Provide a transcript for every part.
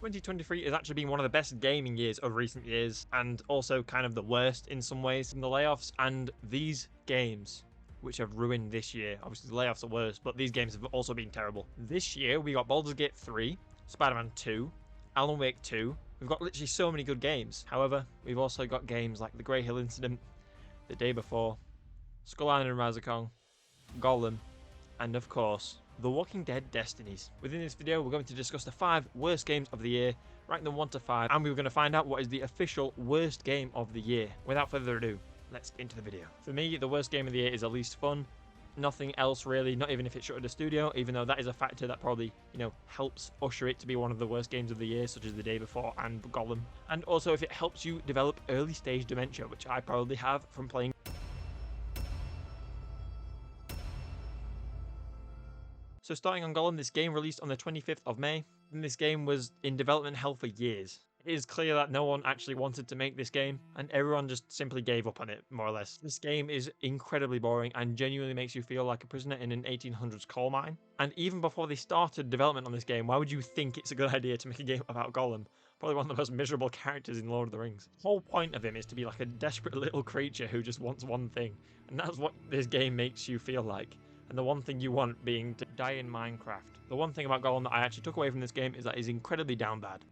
2023 has actually been one of the best gaming years of recent years, and also kind of the worst in some ways from the layoffs, and these games which have ruined this year. Obviously the layoffs are worse, but these games have also been terrible. This year we got Baldur's Gate 3, Spider-Man 2, Alan Wake 2. We've got literally so many good games. However, we've also got games like the Greyhill Incident, The Day Before, Skull Island and Rise of Kong, Golem, and of course, The Walking Dead Destinies. Within this video, we're going to discuss the 5 worst games of the year, rank them 1 to 5, and we're going to find out what is the official worst game of the year. Without further ado, let's get into the video. For me, the worst game of the year is The Least Fun. Nothing else really, not even if it's shut at a studio, even though that is a factor that probably, helps usher it to be one of the worst games of the year, such as The Day Before and Golem. And also if it helps you develop early stage dementia, which I probably have from playing. So starting on Golem, this game released on the 25th of May, and this game was in development hell for years. It is clear that no one actually wanted to make this game, and everyone just simply gave up on it, more or less. This game is incredibly boring and genuinely makes you feel like a prisoner in an 1800s coal mine. And even before they started development on this game, why would you think it's a good idea to make a game about Gollum? Probably one of the most miserable characters in Lord of the Rings. The whole point of him is to be like a desperate little creature who just wants one thing, and that's what this game makes you feel like. And the one thing you want being to die in Minecraft. The one thing about Gollum that I actually took away from this game is that he's incredibly down bad.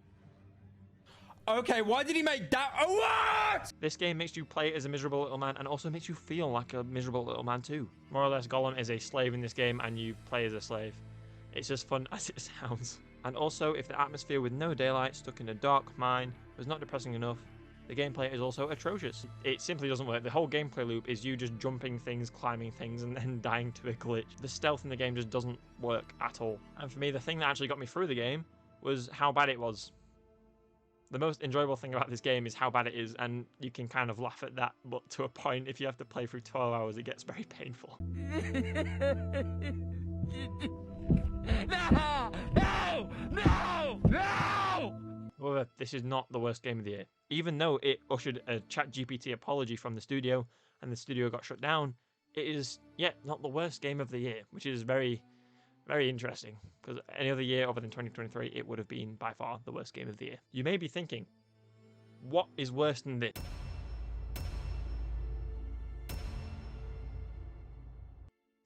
Okay, why did he make that? Oh, what? This game makes you play as a miserable little man and also makes you feel like a miserable little man too. More or less, Gollum is a slave in this game and you play as a slave. It's just fun as it sounds. And also, if the atmosphere with no daylight stuck in a dark mine was not depressing enough, the gameplay is also atrocious. It simply doesn't work. The whole gameplay loop is you just jumping things, climbing things, and then dying to a glitch. The stealth in the game just doesn't work at all. And for me, the thing that actually got me through the game was how bad it was. The most enjoyable thing about this game is how bad it is, and you can kind of laugh at that, but to a point, if you have to play through 12 hours, it gets very painful. No! However, this is not the worst game of the year. Even though it ushered a ChatGPT apology from the studio, and the studio got shut down, it is yet not the worst game of the year, which is very, very interesting, because any other year other than 2023, it would have been by far the worst game of the year. You may be thinking, what is worse than this?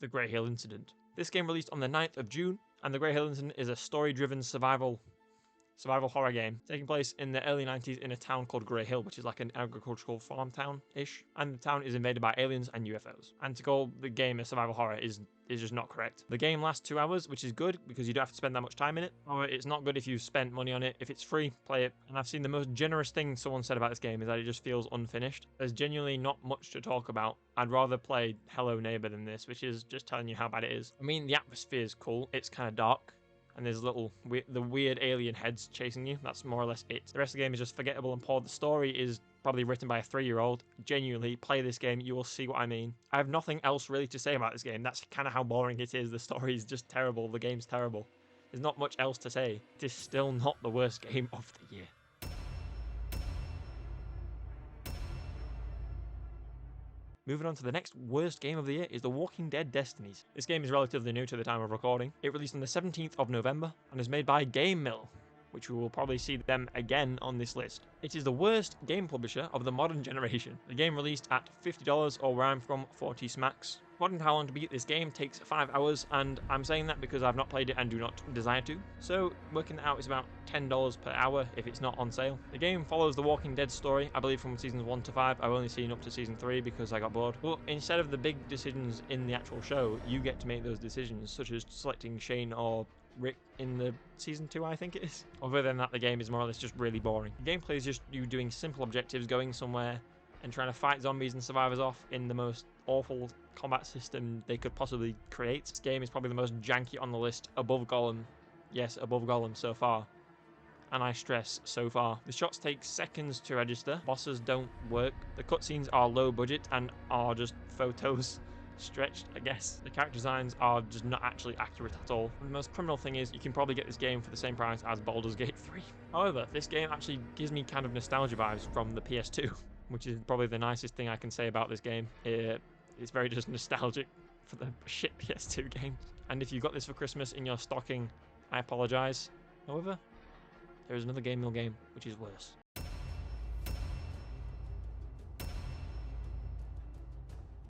The Greyhill Incident. This game released on the 9th of June, and the Greyhill Incident is a story-driven survival horror game taking place in the early 90s in a town called Greyhill, which is like an agricultural farm town-ish, and the town is invaded by aliens and UFOs. And to call the game a survival horror is just not correct. The game lasts 2 hours, which is good because you don't have to spend that much time in it. However, it's not good if you've spent money on it. If it's free, play it. And I've seen the most generous thing someone said about this game is that it just feels unfinished. There's genuinely not much to talk about. I'd rather play Hello Neighbor than this, which is just telling you how bad it is. I mean, the atmosphere is cool. It's kind of dark. And there's the weird alien heads chasing you. That's more or less it. The rest of the game is just forgettable and poor. The story is probably written by a 3-year-old. Genuinely, play this game. You will see what I mean. I have nothing else really to say about this game. That's kind of how boring it is. The story is just terrible. The game's terrible. There's not much else to say. It is still not the worst game of the year. Moving on to the next worst game of the year is The Walking Dead Destinies. This game is relatively new to the time of recording. It released on the 17th of November and is made by Game Mill, which we will probably see them again on this list. It is the worst game publisher of the modern generation. The game released at $50 or where I'm from, 40 smacks. Plotting how long to beat this game takes 5 hours, and I'm saying that because I've not played it and do not desire to. So working that out is about $10 per hour if it's not on sale. The game follows the Walking Dead story, I believe from seasons 1 to 5. I've only seen up to season 3 because I got bored. But instead of the big decisions in the actual show, you get to make those decisions, such as selecting Shane or Rick in the season 2, I think it is. Other than that, the game is more or less just really boring. The gameplay is just you doing simple objectives, going somewhere and trying to fight zombies and survivors off in the most awful combat system they could possibly create. This game is probably the most janky on the list, above Golem. Yes, above Golem so far. And I stress, so far. The shots take seconds to register, bosses don't work, the cutscenes are low budget and are just photos stretched, I guess. The character designs are just not actually accurate at all. And the most criminal thing is you can probably get this game for the same price as Baldur's Gate 3. However, this game actually gives me kind of nostalgia vibes from the PS2, which is probably the nicest thing I can say about this game. It's very just nostalgic for the shit PS2 games. And if you got this for Christmas in your stocking, I apologise. However, there is another Game Mill game which is worse.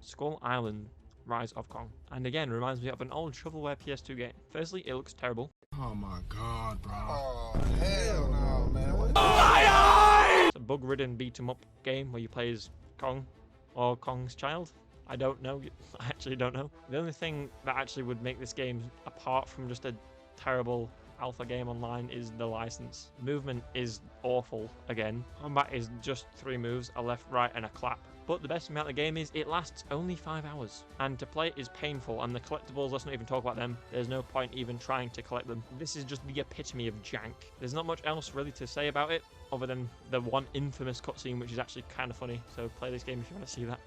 Skull Island Rise of Kong. And again, reminds me of an old shovelware PS2 game. Firstly, it looks terrible. Oh my god, bro. Oh, hell no, man. It's a bug-ridden beat-em-up game where you play as Kong or Kong's child. I don't know. I actually don't know. The only thing that actually would make this game, apart from just a terrible alpha game online, is the license. Movement is awful again. Combat is just 3 moves, a left, right, and a clap. But the best thing about the game is it lasts only 5 hours. And to play it is painful, and the collectibles, let's not even talk about them. There's no point even trying to collect them. This is just the epitome of jank. There's not much else really to say about it, other than the one infamous cutscene, which is actually kind of funny. So play this game if you want to see that.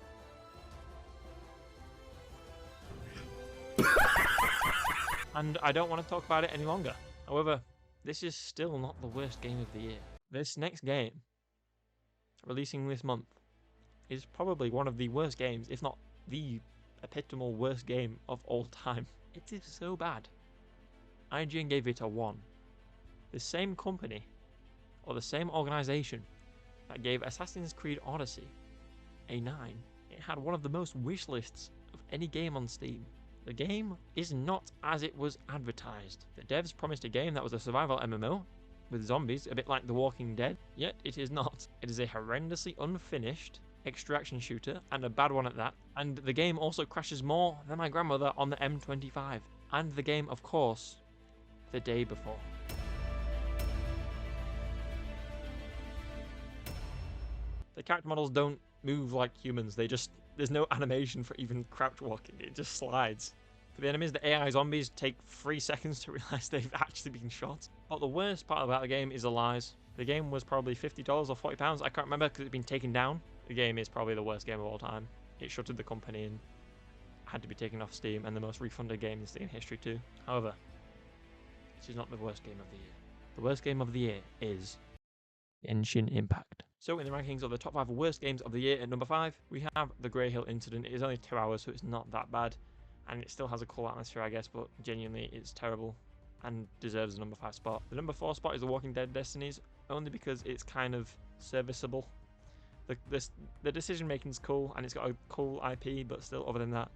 And I don't want to talk about it any longer. However, this is still not the worst game of the year. This next game, releasing this month, is probably one of the worst games, if not the epitomal worst game of all time. It is so bad. IGN gave it a 1. The same company, or the same organization, that gave Assassin's Creed Odyssey a 9. It had one of the most wish lists of any game on Steam. The game is not as it was advertised. The devs promised a game that was a survival MMO with zombies, a bit like The Walking Dead, yet it is not. It is a horrendously unfinished extraction shooter, and a bad one at that, and the game also crashes more than my grandmother on the M25, and the game, of course, The Day Before. The character models don't move like humans, there's no animation for even crouch walking, it just slides. For the enemies, the AI zombies take 3 seconds to realise they've actually been shot. But the worst part about the game is the lies. The game was probably $50 or £40, I can't remember because it's been taken down. The game is probably the worst game of all time. It shuttered the company and had to be taken off Steam, and the most refunded game in Steam history too. However, this is not the worst game of the year. The worst game of the year is Genshin Impact. So in the rankings of the top 5 worst games of the year, at number 5, we have the Greyhill Incident. It is only 2 hours, so it's not that bad. And it still has a cool atmosphere, I guess, but genuinely it's terrible and deserves the number 5 spot. The number 4 spot is the Walking Dead Destinies, only because it's kind of serviceable. The decision making is cool, and it's got a cool IP, but still, other than that,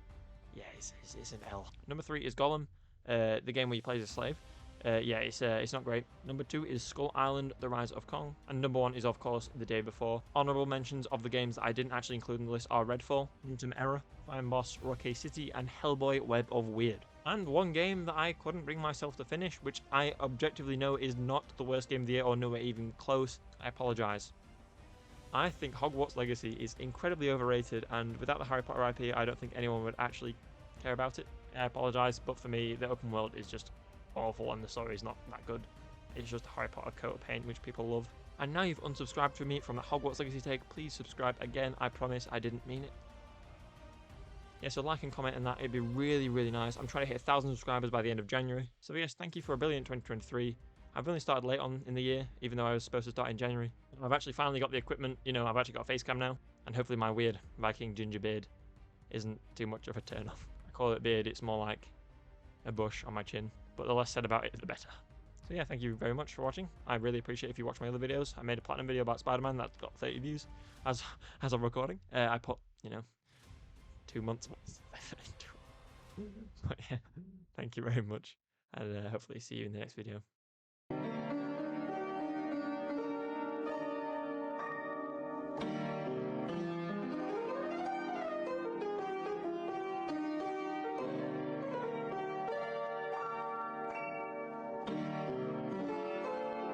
yeah, it's an L. Number 3 is Golem, the game where you play as a slave. Yeah, it's not great. Number 2 is Skull Island, The Rise of Kong. And number 1 is, of course, The Day Before. Honourable mentions of the games that I didn't actually include in the list are Redfall, Quantum Error, Fine Boss, Rocky City, and Hellboy Web of Weird. And one game that I couldn't bring myself to finish, which I objectively know is not the worst game of the year or nowhere even close. I apologise. I think Hogwarts Legacy is incredibly overrated, and without the Harry Potter IP, I don't think anyone would actually care about it. I apologise, but for me, the open world is just awful and the story is not that good. It's just a Harry Potter coat of paint which people love. And now you've unsubscribed to me from the Hogwarts Legacy take, please subscribe again. I promise I didn't mean it. Yeah, so like and comment on that, it'd be really, really nice. I'm trying to hit 1,000 subscribers by the end of January. So yes, thank you for a brilliant 2023. I've only started late on in the year, even though I was supposed to start in January. I've actually finally got the equipment, you know, I've actually got a face cam now, and hopefully my weird Viking ginger beard isn't too much of a turn off. I call it beard, it's more like a bush on my chin, but the less said about it, the better. So yeah, thank you very much for watching. I really appreciate if you watch my other videos. I made a platinum video about Spider-Man that's got 30 views as I'm recording. I put, 2 months. But yeah, thank you very much, and hopefully see you in the next video.